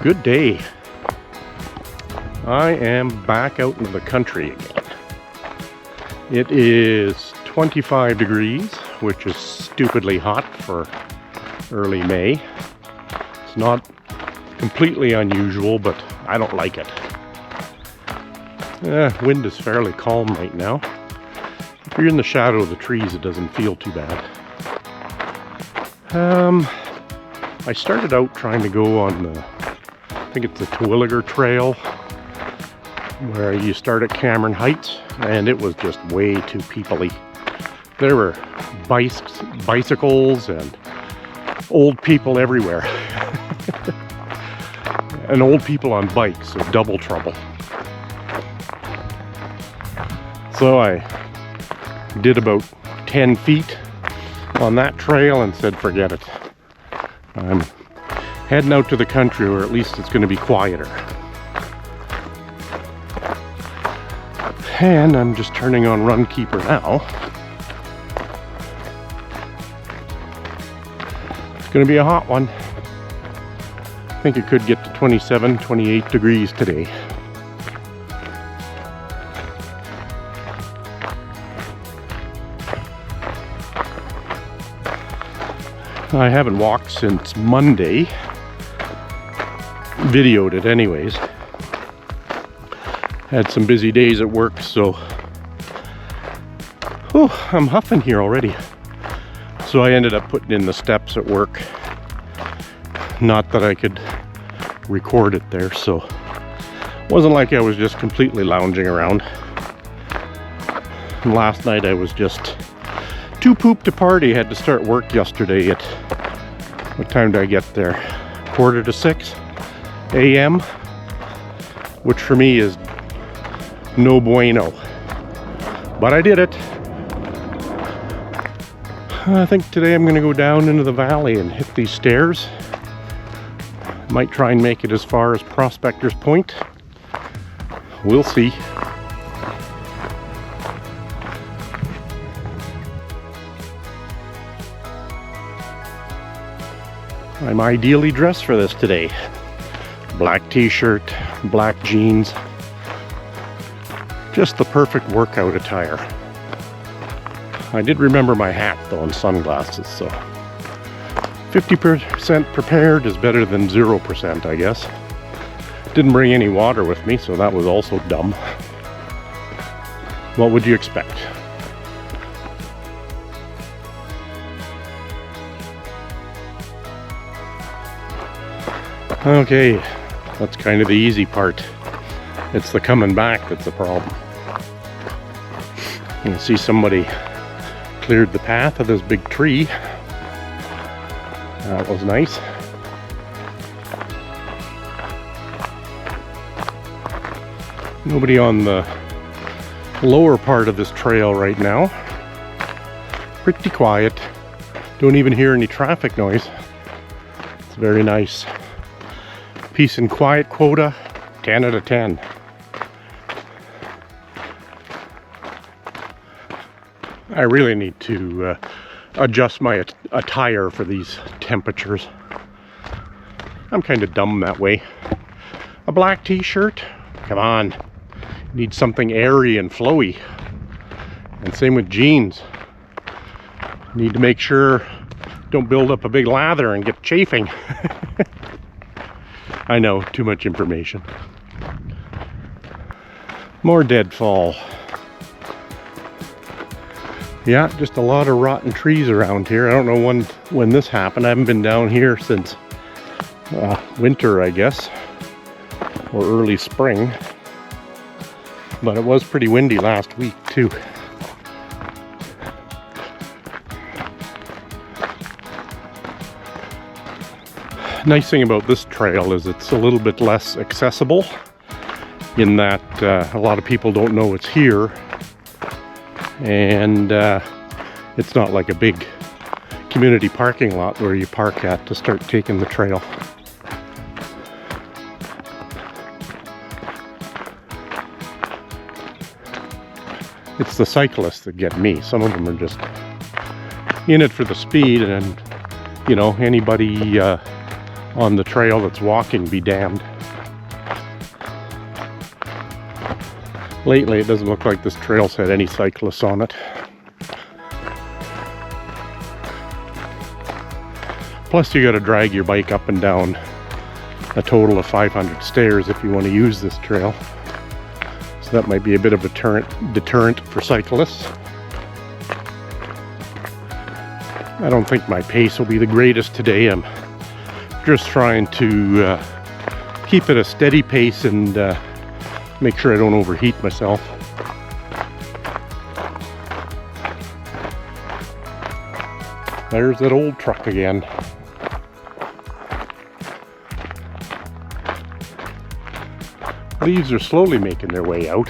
Good day. I am back out into the country again. It is 25 degrees, which is stupidly hot for early May. It's not completely unusual, but I don't like it. Wind is fairly calm right now. If you're in the shadow of the trees, it doesn't feel too bad. I started out trying to go on the, I think it's the Terwilliger Trail, where you start at Cameron Heights, and it was just way too people-y. There were bicycles and old people everywhere. And old people on bikes, so double trouble. So I did about 10 feet on that trail and said, forget it. I'm heading out to the country where at least it's going to be quieter. And I'm just turning on Runkeeper now. It's going to be a hot one. I think it could get to 27, 28 degrees today. I haven't walked since Monday. Videoed it anyways. Had some busy days at work, so I'm huffing here already. So I ended up putting in the steps at work. Not that I could record it there, so it wasn't like I was just completely lounging around. And last night I was just too pooped to party. Had to start work yesterday at, what time did I get there? 5:45 a.m., which for me is no bueno. But I did it. I think today I'm going to go down into the valley and hit these stairs. Might try and make it as far as Prospector's Point. We'll see. I'm ideally dressed for this today. Black t-shirt, black jeans. Just the perfect workout attire. I did remember my hat though and sunglasses, so 50% prepared is better than 0%, I guess. Didn't bring any water with me, so that was also dumb. What would you expect? Okay, that's kind of the easy part. It's the coming back that's the problem. You can see somebody cleared the path of this big tree. That was nice. Nobody on the lower part of this trail right now. Pretty quiet. Don't even hear any traffic noise. It's very nice. Peace and quiet quota, 10 out of 10. I really need to adjust my attire for these temperatures. I'm kind of dumb that way. A black t-shirt? Come on. Need something airy and flowy. And same with jeans. Need to make sure don't build up a big lather and get chafing. I know, too much information. More deadfall. Yeah, just a lot of rotten trees around here. I don't know when this happened. I haven't been down here since winter, I guess, or early spring. But it was pretty windy last week too. Nice thing about this trail is it's a little bit less accessible in that a lot of people don't know it's here, and it's not like a big community parking lot where you park at to start taking the trail. It's the cyclists that get me. Some of them are just in it for the speed, and you know, anybody on the trail that's walking be damned. Lately, it doesn't look like this trail's had any cyclists on it. Plus, you gotta drag your bike up and down a total of 500 stairs if you want to use this trail. So that might be a bit of a deterrent for cyclists. I don't think my pace will be the greatest today. I'm just trying to keep it a steady pace and make sure I don't overheat myself. There's that old truck again. Leaves are slowly making their way out.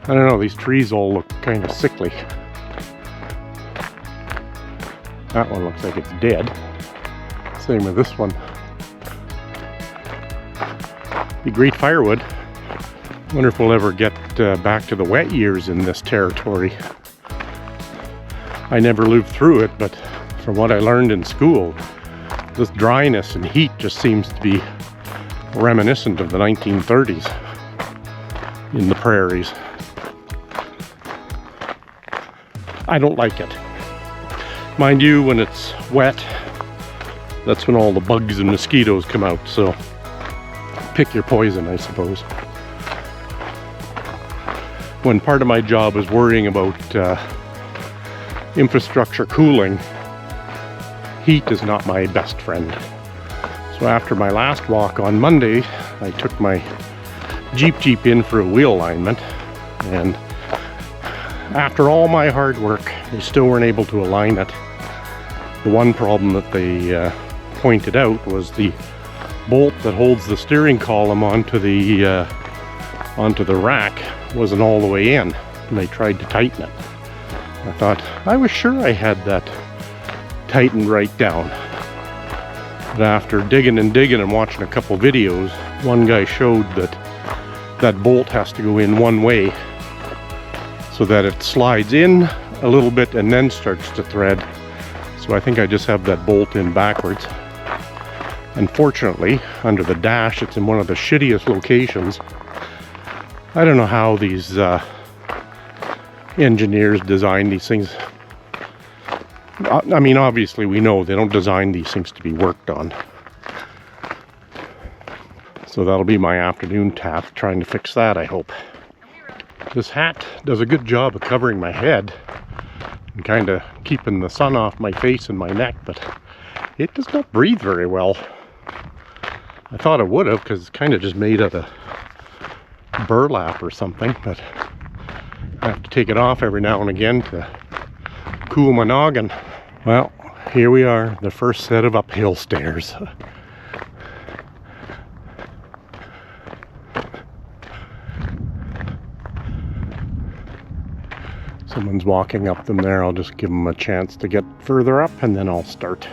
I don't know, these trees all look kind of sickly. That one looks like it's dead. Same with this one. Be great firewood. Wonder if we'll ever get back to the wet years in this territory. I never lived through it, but from what I learned in school, this dryness and heat just seems to be reminiscent of the 1930s in the prairies. I don't like it. Mind you, when it's wet, that's when all the bugs and mosquitoes come out, so pick your poison, I suppose. When part of my job is worrying about infrastructure cooling, heat is not my best friend. So after my last walk on Monday, I took my Jeep in for a wheel alignment, and after all my hard work, they still weren't able to align it. The one problem that they pointed out was the bolt that holds the steering column onto the rack wasn't all the way in, and they tried to tighten it. I thought, I was sure I had that tightened right down. But after digging and watching a couple videos, one guy showed that that bolt has to go in one way so that it slides in a little bit and then starts to thread. So I think I just have that bolt in backwards. Unfortunately, under the dash, it's in one of the shittiest locations. I don't know how these engineers design these things. I mean, obviously we know they don't design these things to be worked on. So that'll be my afternoon task, trying to fix that, I hope. This hat does a good job of covering my head and kind of keeping the sun off my face and my neck, but it does not breathe very well. I thought it would have, because it's kind of just made out of burlap or something, but I have to take it off every now and again to cool my noggin. Well, here we are, the first set of uphill stairs. Someone's walking up them there. I'll just give them a chance to get further up and then I'll start.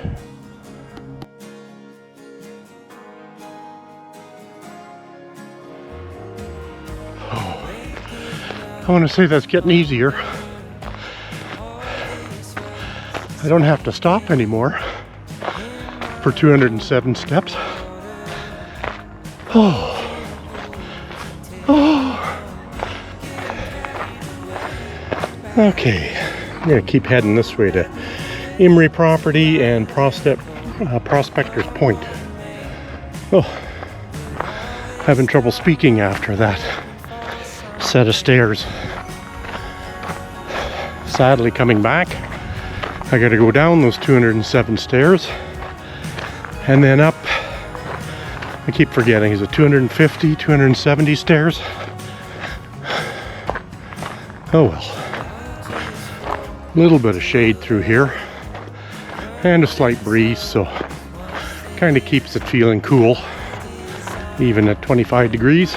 I want to say that's getting easier. I don't have to stop anymore for 207 steps. Oh. Okay, I'm going to keep heading this way to Emery property and Prospector's Point. Oh, having trouble speaking after that set of stairs. Sadly, coming back, I got to go down those 207 stairs and then up. I keep forgetting, is it 250, 270 stairs? Oh well. A little bit of shade through here and a slight breeze, so kind of keeps it feeling cool even at 25 degrees.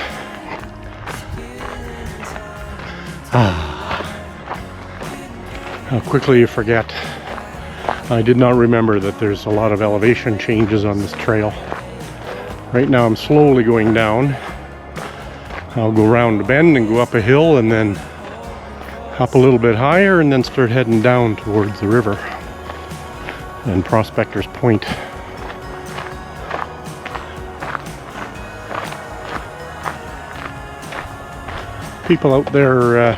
How quickly you forget. I did not remember that there's a lot of elevation changes on this trail. Right now I'm slowly going down. I'll go around the bend and go up a hill and then up a little bit higher and then start heading down towards the river and Prospector's Point. People out there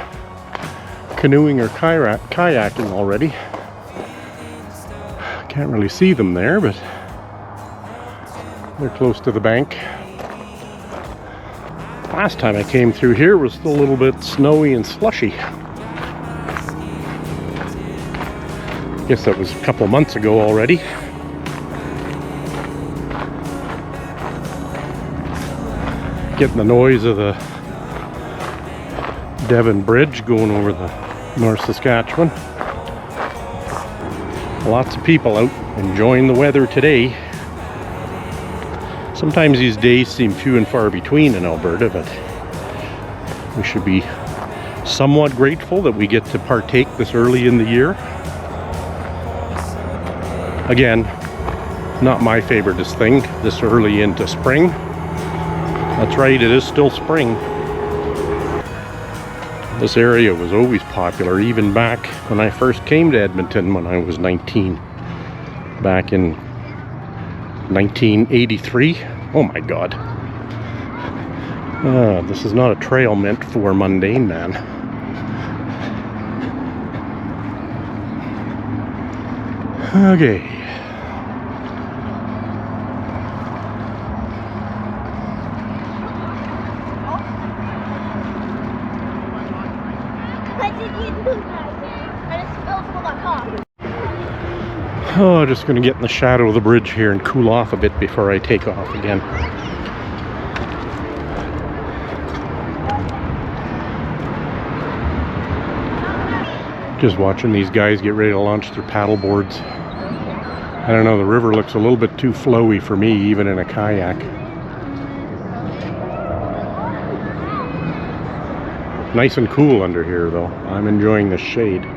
canoeing or kayaking already. Can't really see them there, but they're close to the bank. Last time I came through here was still a little bit snowy and slushy. Guess that was a couple months ago already. Getting the noise of the Devon Bridge going over the North Saskatchewan. Lots of people out enjoying the weather today. Sometimes these days seem few and far between in Alberta, but we should be somewhat grateful that we get to partake this early in the year. Again, not my favoriteest thing this early into spring. That's right, it is still spring. This area was always popular, even back when I first came to Edmonton when I was 19. Back in 1983. Oh my God. This is not a trail meant for Mundane man. Okay. Oh, just going to get in the shadow of the bridge here and cool off a bit before I take off again. Just watching these guys get ready to launch their paddle boards. I don't know, the river looks a little bit too flowy for me, even in a kayak. Nice and cool under here though. I'm enjoying the shade.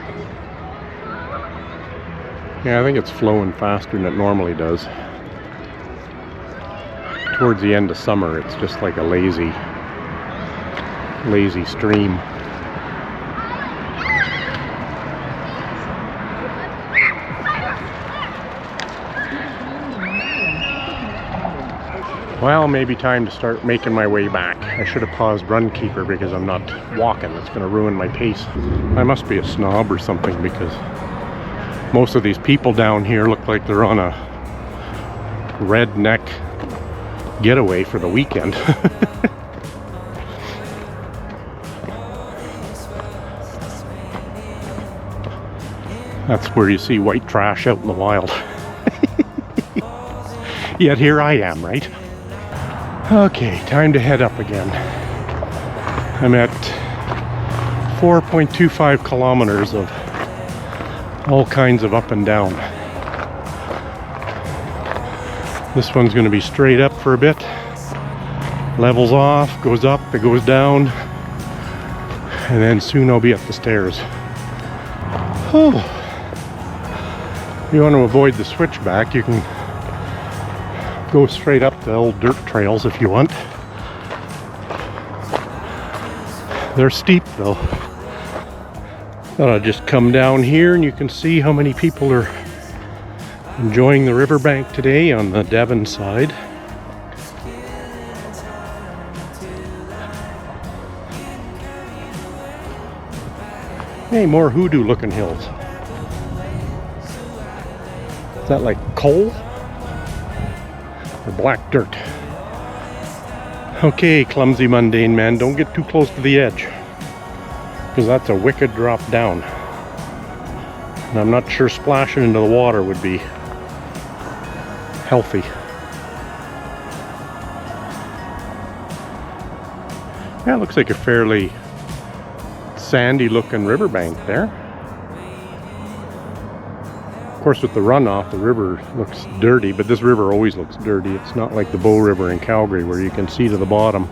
Yeah, I think it's flowing faster than it normally does. Towards the end of summer, it's just like a lazy stream. Well, maybe time to start making my way back. I should have paused Runkeeper because I'm not walking. It's going to ruin my pace. I must be a snob or something because most of these people down here look like they're on a redneck getaway for the weekend. That's where you see white trash out in the wild. Yet here I am, right? Okay, time to head up again. I'm at 4.25 kilometers of all kinds of up and down. This one's going to be straight up for a bit. Levels off, goes up, it goes down. And then soon I'll be up the stairs. Oh. If you want to avoid the switchback, you can go straight up the old dirt trails if you want. They're steep though. Thought I'd just come down here and you can see how many people are enjoying the riverbank today on the Devon side. Hey, more hoodoo looking hills. Is that like coal? Or black dirt? Okay, clumsy mundane man, don't get too close to the edge, because that's a wicked drop down. And I'm not sure splashing into the water would be healthy. Yeah, it looks like a fairly sandy looking riverbank there. Of course, with the runoff, the river looks dirty, but this river always looks dirty. It's not like the Bow River in Calgary where you can see to the bottom.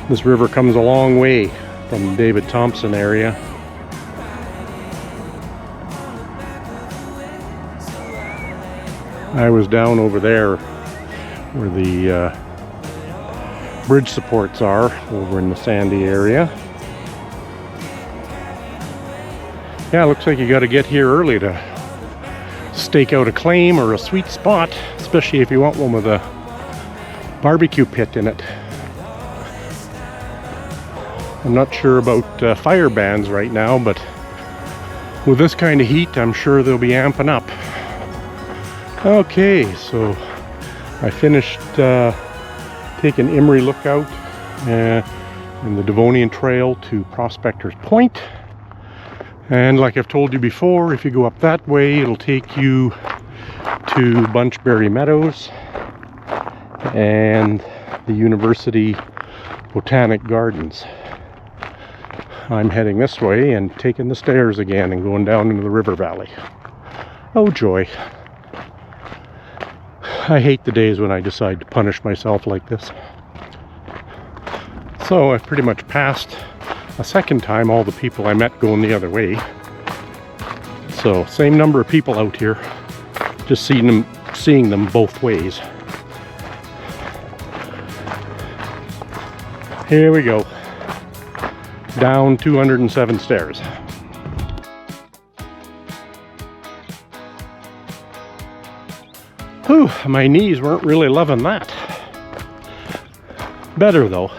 This river comes a long way from David Thompson area. I was down over there where the bridge supports are, over in the sandy area. Yeah, looks like you got to get here early to stake out a claim or a sweet spot, especially if you want one with a barbecue pit in it. I'm not sure about fire bans right now, but with this kind of heat, I'm sure they'll be amping up. Okay, so I finished taking Emery Lookout in the Devonian Trail to Prospector's Point. And like I've told you before, if you go up that way, it'll take you to Bunchberry Meadows and the University Botanic Gardens. I'm heading this way and taking the stairs again and going down into the river valley. Oh joy. I hate the days when I decide to punish myself like this. So I've pretty much passed a second time all the people I met going the other way. So same number of people out here, just seeing them both ways. Here we go. Down 207 stairs. Whew, my knees weren't really loving that. Better though.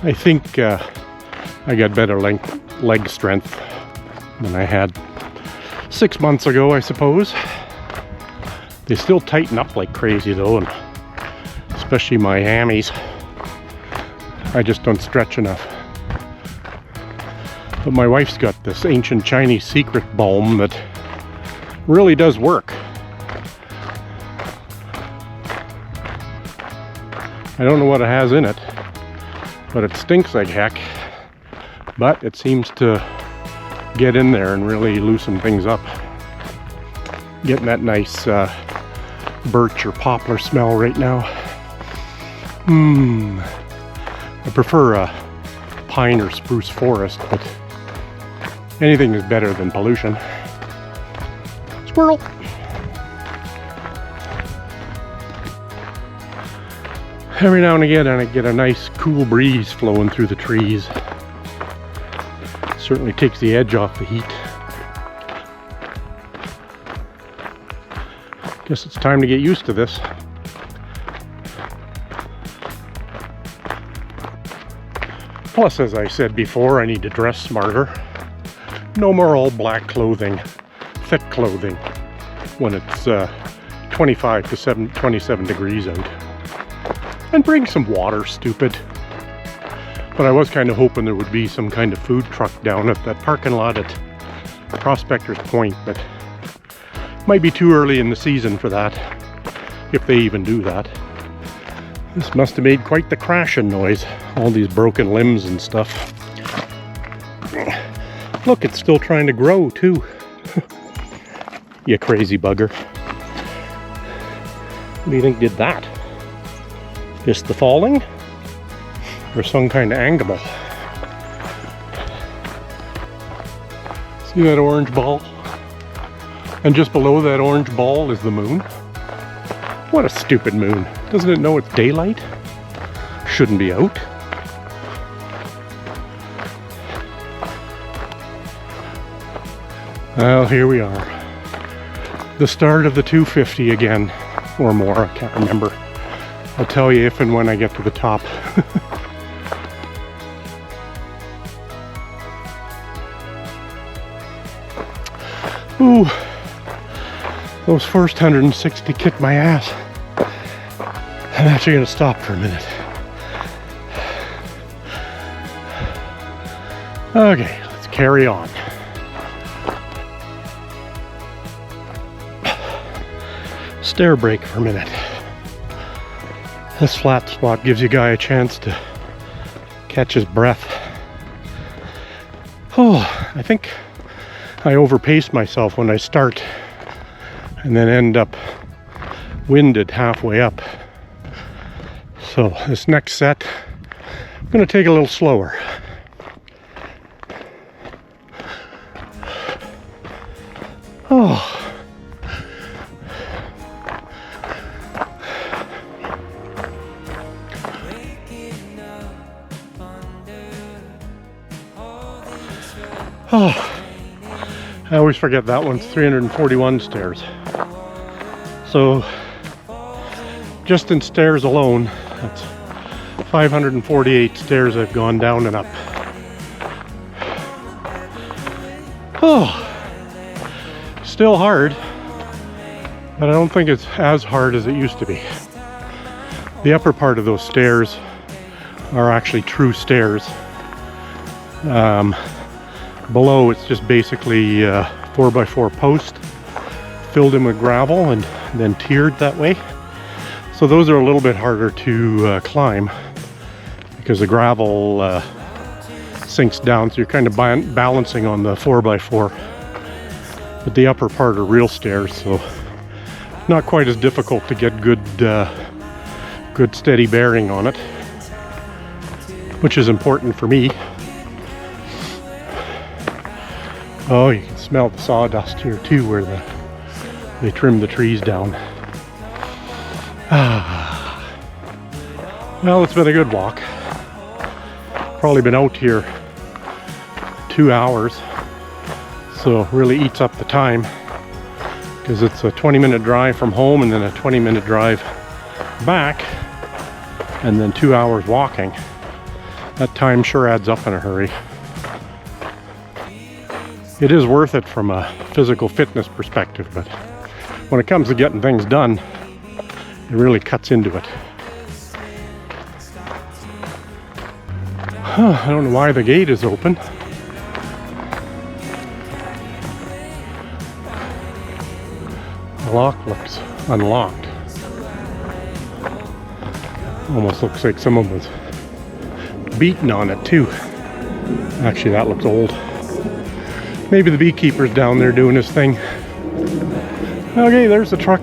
I think I got better leg strength than I had 6 months ago, I suppose. They still tighten up like crazy though, and especially my hammies. I just don't stretch enough. But my wife's got this ancient Chinese secret balm that really does work. I don't know what it has in it, but it stinks like heck. But it seems to get in there and really loosen things up. Getting that nice birch or poplar smell right now. I prefer a pine or spruce forest, but anything is better than pollution. Squirrel! Every now and again I get a nice cool breeze flowing through the trees. Certainly takes the edge off the heat. Guess it's time to get used to this. Plus, as I said before, I need to dress smarter. No more all black clothing, thick clothing, when it's 25 to 27 degrees out. And bring some water, stupid. But I was kind of hoping there would be some kind of food truck down at that parking lot at Prospector's Point, but might be too early in the season for that, if they even do that. This must have made quite the crashing noise, all these broken limbs and stuff. Look, it's still trying to grow too. You crazy bugger. What do you think did that? Just the falling? Or some kind of angle? See that orange ball? And just below that orange ball is the moon. What a stupid moon. Doesn't it know it's daylight? Shouldn't be out. Well, here we are. The start of the 250 again, or more, I can't remember. I'll tell you if and when I get to the top. Ooh, those first 160 kicked my ass. I'm actually going to stop for a minute. Okay, let's carry on. Stair break for a minute. This flat spot gives you a guy a chance to catch his breath. Oh, I think I overpace myself when I start and then end up winded halfway up. So this next set, I'm going to take a little slower. Oh. Oh, I always forget that one's 341 stairs. So just in stairs alone, that's 548 stairs I've gone down and up. Oh, still hard, but I don't think it's as hard as it used to be. The upper part of those stairs are actually true stairs. Below it's just basically 4x4 post, filled in with gravel and then tiered that way. So those are a little bit harder to climb because the gravel sinks down, so you're kind of balancing on the 4x4. But the upper part are real stairs, so not quite as difficult to get good steady bearing on it, which is important for me. Oh, you can smell the sawdust here too, where they trimmed the trees down. Well, it's been a good walk. Probably been out here 2 hours, so really eats up the time because it's a 20-minute drive from home and then a 20-minute drive back and then 2 hours walking. That time sure adds up in a hurry. It is worth it from a physical fitness perspective, but when it comes to getting things done, it really cuts into it. I don't know why the gate is open. The lock looks unlocked. Almost looks like someone was beaten on it too. Actually, that looks old. Maybe the beekeeper's down there doing his thing. Okay, there's the truck.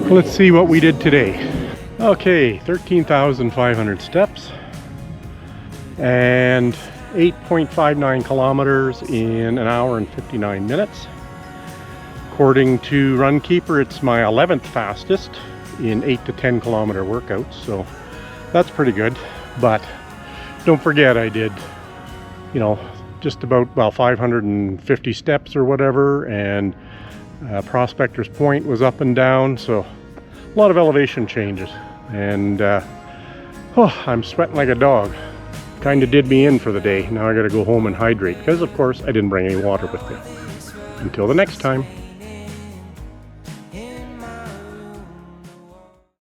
Let's see what we did today. Okay, 13,500 steps and 8.59 kilometers in an hour and 59 minutes. According to Runkeeper, it's my 11th fastest in 8 to 10 kilometer workouts, so that's pretty good. But don't forget, I did, just about, 550 steps or whatever, and Prospector's Point was up and down, so a lot of elevation changes. And I'm sweating like a dog. Kind of did me in for the day. Now I gotta go home and hydrate, because of course I didn't bring any water with me. Until the next time.